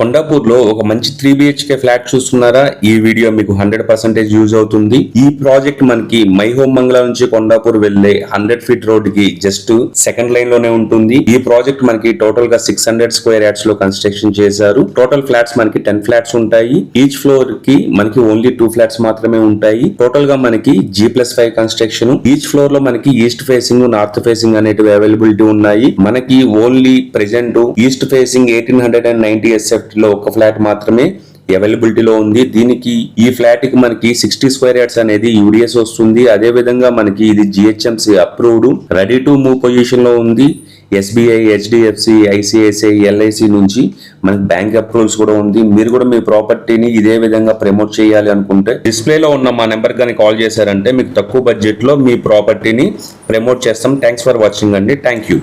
కొండాపూర్ లో ఒక మంచి 3 BHK ఫ్లాట్ చూస్తున్నారా? ఈ వీడియో మీకు 100% యూజ్ అవుతుంది. ఈ ప్రాజెక్ట్ మనకి మై హోమ్ బంగ్లా నుంచి కొండాపూర్ వెళ్లే 100 ఫీట్ రోడ్ కి జస్ట్ సెకండ్ లైన్ లోనే ఉంటుంది. ఈ ప్రాజెక్ట్ మనకి టోటల్ గా 600 స్క్వేర్ యార్డ్స్ లో కన్స్ట్రక్షన్ చేశారు. టోటల్ ఫ్లాట్స్ మనకి 10 ఫ్లాట్స్ ఉంటాయి. ఈచ్ ఫ్లోర్ కి మనకి ఓన్లీ 2 ఫ్లాట్స్ మాత్రమే ఉంటాయి. టోటల్ గా మనకి G+5 కన్స్ట్రక్షన్. ఈచ్ ఫ్లోర్ లో మనకి ఈస్ట్ ఫేసింగ్, నార్త్ ఫేసింగ్ అనేటివి అవైలబిలిటీ ఉన్నాయి. మనకి only present east facing 1890 SF లో ఒక ఫ్లాట్ మాత్రమే అవైలబిలిటీలో ఉంది. దీనికి ఈ ఫ్లాట్ కి మనకి 60 స్క్వేర్ యార్డ్స్ అనేది యూడిఎస్ వస్తుంది. అదే విధంగా మనకి ఇది GHMC approved, ready to move position లో ఉంది. SBI, HDFC, ICICI, LIC నుంచి మనకి బ్యాంక్ అప్రూవల్స్ కూడా ఉంది. మీరు కూడా మీ ప్రాపర్టీని ఇదే విధంగా ప్రమోట్ చేయాలి అనుకుంటే డిస్ప్లేలో ఉన్న మా నెంబర్ కానీ కాల్ చేశారంటే మీకు తక్కువ బడ్జెట్ లో మీ ప్రాపర్టీని ప్రమోట్ చేస్తాం. థ్యాంక్స్ ఫర్ వాచింగ్ అండి. Thank you.